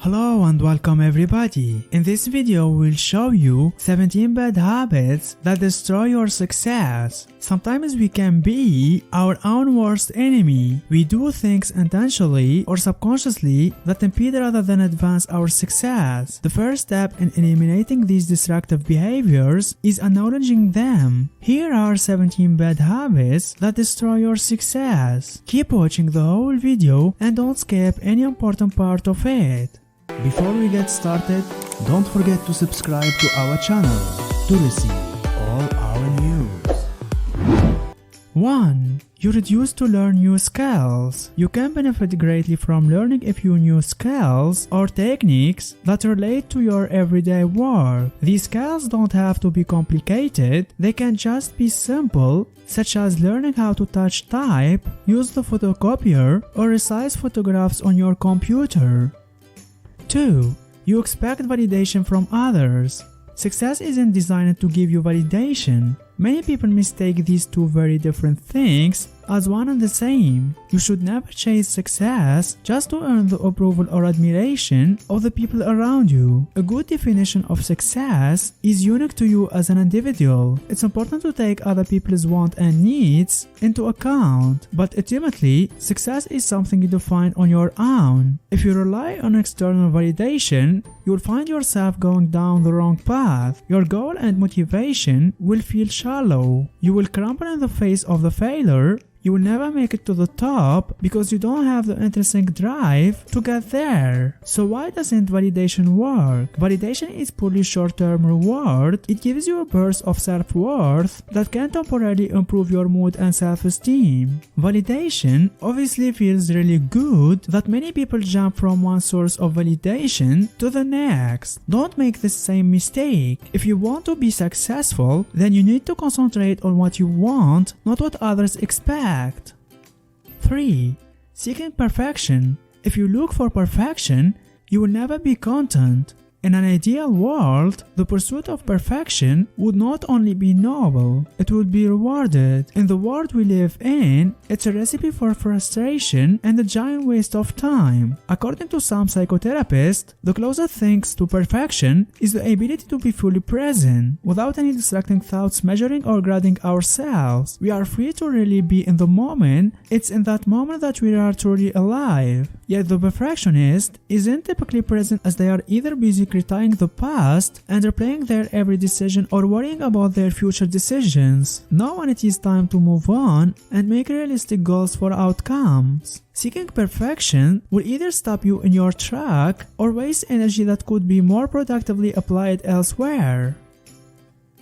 Hello and welcome everybody. In this video we'll show you 17 bad habits that destroy your success. Sometimes we can be our own worst enemy. We do things intentionally or subconsciously that impede rather than advance our success. The first step in eliminating these destructive behaviors is acknowledging them. Here are 17 bad habits that destroy your success. Keep watching the whole video and don't skip any important part of it. Before we get started, don't forget to subscribe to our channel to receive all our news. 1. You reduce to learn new skills. You can benefit greatly from learning a few new skills or techniques that relate to your everyday work. These skills don't have to be complicated, they can just be simple, such as learning how to touch type, use the photocopier, or resize photographs on your computer. 2. You expect validation from others. Success isn't designed to give you validation. Many people mistake these two very different things as one and the same. You should never chase success just to earn the approval or admiration of the people around you. A good definition of success is unique to you as an individual. It's important to take other people's wants and needs into account, but ultimately, success is something you define on your own. If you rely on external validation, you'll find yourself going down the wrong path. Your goal and motivation will feel shallow. You will crumble in the face of the failure. You will never make it to the top because you don't have the intrinsic drive to get there. So why doesn't validation work? Validation is purely short-term reward. It gives you a burst of self-worth that can temporarily improve your mood and self-esteem. Validation obviously feels really good that many people jump from one source of validation to the next. Don't make the same mistake. If you want to be successful, then you need to concentrate on what you want, not what others expect. 3. Seeking perfection. If you look for perfection, you will never be content. In an ideal world, the pursuit of perfection would not only be noble, it would be rewarded. In the world we live in, it's a recipe for frustration and a giant waste of time. According to some psychotherapists, the closest things to perfection is the ability to be fully present, without any distracting thoughts measuring or grading ourselves. We are free to really be in the moment. It's in that moment that we are truly alive. Yet the perfectionist isn't typically present, as they are either busy criticizing the past and replaying their every decision or worrying about their future decisions. Now when it is time to move on and make realistic goals for outcomes. Seeking perfection will either stop you in your track or waste energy that could be more productively applied elsewhere.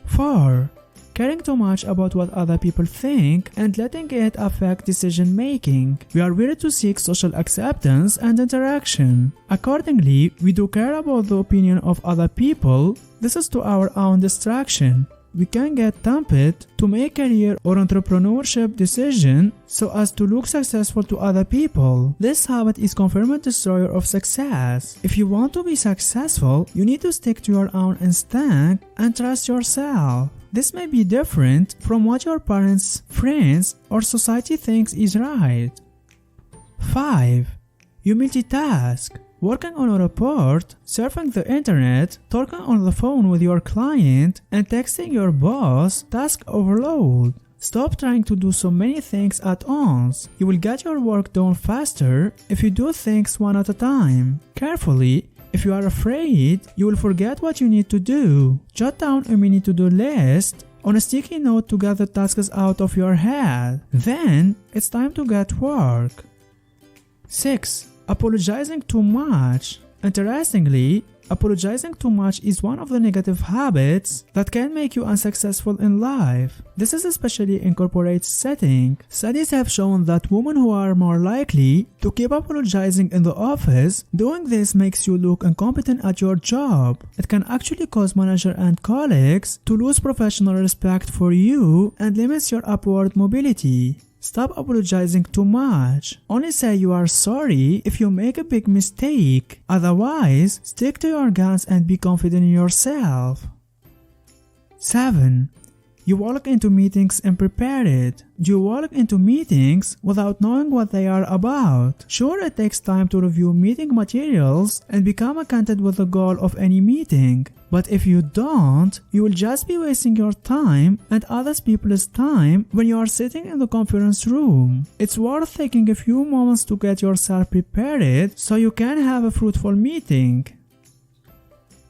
4. Caring too much about what other people think and letting it affect decision making. We are wired to seek social acceptance and interaction. Accordingly, we do care about the opinion of other people. This is to our own distraction. We can get tempted to make career or entrepreneurship decisions so as to look successful to other people. This habit is confirmed destroyer of success. If you want to be successful, you need to stick to your own instinct and trust yourself. This may be different from what your parents, friends, or society thinks is right. 5. You multitask. Working on a report, surfing the internet, talking on the phone with your client, and texting your boss, task overload. Stop trying to do so many things at once. You will get your work done faster if you do things one at a time. Carefully. If you are afraid, you will forget what you need to do. Jot down a mini to-do list on a sticky note to get the tasks out of your head. Then, it's time to get work. 6. Apologizing too much. Interestingly, apologizing too much is one of the negative habits that can make you unsuccessful in life. This is especially in corporate setting. Studies have shown that women who are more likely to keep apologizing in the office, doing this makes you look incompetent at your job. It can actually cause manager and colleagues to lose professional respect for you and limits your upward mobility. Stop apologizing too much. Only say you are sorry if you make a big mistake. Otherwise, stick to your guns and be confident in yourself. 7. You walk into meetings unprepared. You walk into meetings without knowing what they are about. Sure, it takes time to review meeting materials and become acquainted with the goal of any meeting. But if you don't, you will just be wasting your time and other people's time when you are sitting in the conference room. It's worth taking a few moments to get yourself prepared so you can have a fruitful meeting.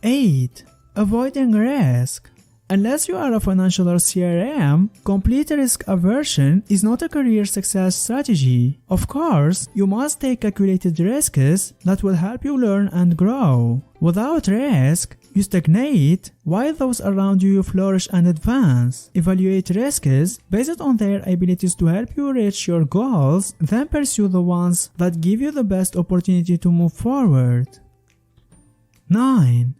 8. Avoiding risk. Unless you are a financial or CRM, complete risk aversion is not a career success strategy. Of course, you must take calculated risks that will help you learn and grow. Without risk, you stagnate, while those around you flourish and advance. Evaluate risks based on their abilities to help you reach your goals, then pursue the ones that give you the best opportunity to move forward. 9.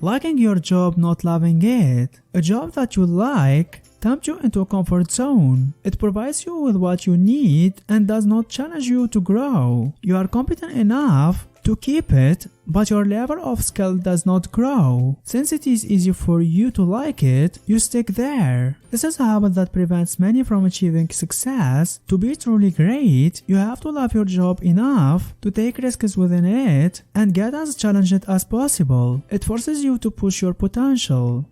Liking your job, not loving it. A job that you like tempts you into a comfort zone. It provides you with what you need and does not challenge you to grow. You are competent enough to keep it, but your level of skill does not grow. Since it is easy for you to like it, you stick there. This is a habit that prevents many from achieving success. To be truly great, you have to love your job enough to take risks within it and get as challenged as possible. It forces you to push your potential.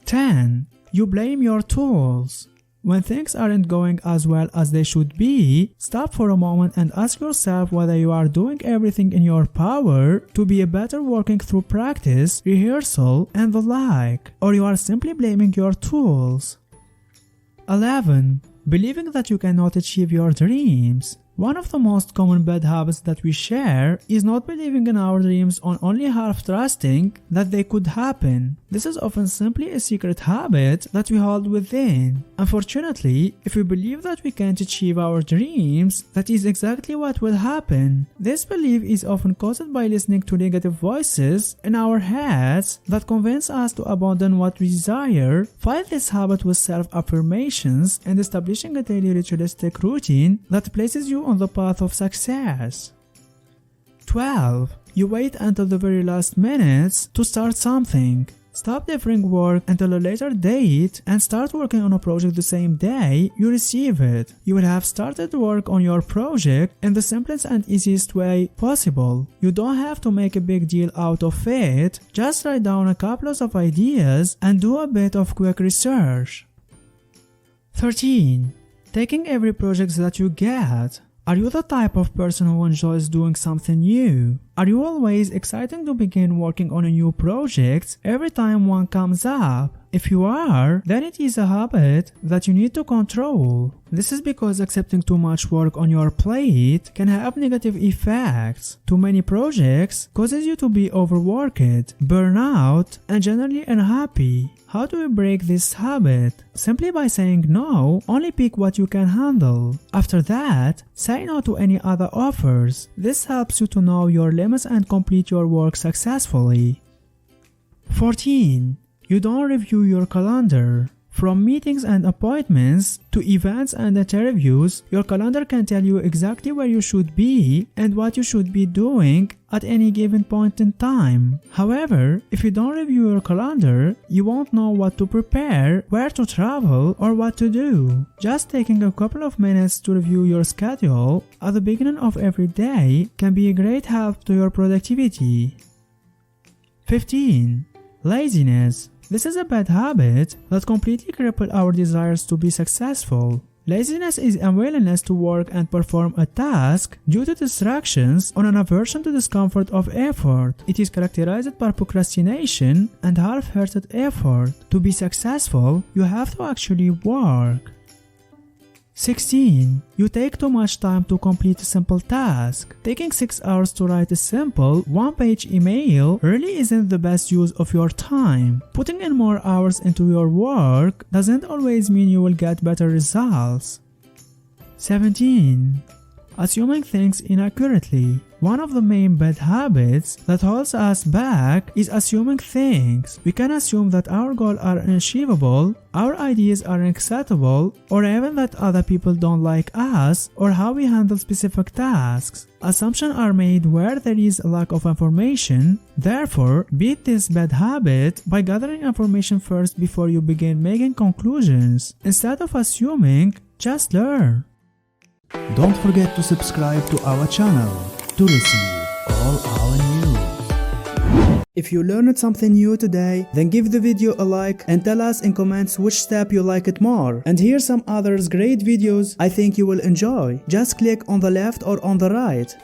10. You blame your tools. When things aren't going as well as they should be, stop for a moment and ask yourself whether you are doing everything in your power to be better, working through practice, rehearsal, and the like, or you are simply blaming your tools. 11. Believing that you cannot achieve your dreams. One of the most common bad habits that we share is not believing in our dreams on only half trusting that they could happen. This is often simply a secret habit that we hold within. Unfortunately, if we believe that we can't achieve our dreams, that is exactly what will happen. This belief is often caused by listening to negative voices in our heads that convince us to abandon what we desire. Fight this habit with self-affirmations and establishing a daily ritualistic routine that places you on the path of success. 12. You wait until the very last minutes to start something. Stop deferring work until a later date and start working on a project the same day you receive it. You will have started work on your project in the simplest and easiest way possible. You don't have to make a big deal out of it, just write down a couple of ideas and do a bit of quick research. 13. Taking every project that you get. Are you the type of person who enjoys doing something new? Are you always excited to begin working on a new project every time one comes up? If you are, then it is a habit that you need to control. This is because accepting too much work on your plate can have negative effects. Too many projects causes you to be overworked, burn out, and generally unhappy. How do we break this habit? Simply by saying no, only pick what you can handle. After that, say no to any other offers. This helps you to know your limits and complete your work successfully. 14. You don't review your calendar. From meetings and appointments to events and interviews, your calendar can tell you exactly where you should be and what you should be doing at any given point in time. However, if you don't review your calendar, you won't know what to prepare, where to travel, or what to do. Just taking a couple of minutes to review your schedule at the beginning of every day can be a great help to your productivity. 15. Laziness. This is a bad habit that completely cripples our desires to be successful. Laziness is unwillingness to work and perform a task due to distractions or an aversion to discomfort of effort. It is characterized by procrastination and half-hearted effort. To be successful, you have to actually work. 16. You take too much time to complete a simple task. Taking 6 hours to write a simple, one-page email really isn't the best use of your time. Putting in more hours into your work doesn't always mean you will get better results. 17. assuming things inaccurately. One of the main bad habits that holds us back is assuming things. We can assume that our goals are unachievable, our ideas are unacceptable, or even that other people don't like us or how we handle specific tasks. Assumptions are made where there is a lack of information. Therefore, beat this bad habit by gathering information first before you begin making conclusions. Instead of assuming, just learn. Don't forget to subscribe to our channel to receive all our news. If you learned something new today, then give the video a like and tell us in comments which step you like it more. And here's some others great videos I think you will enjoy. Just click on the left or on the right.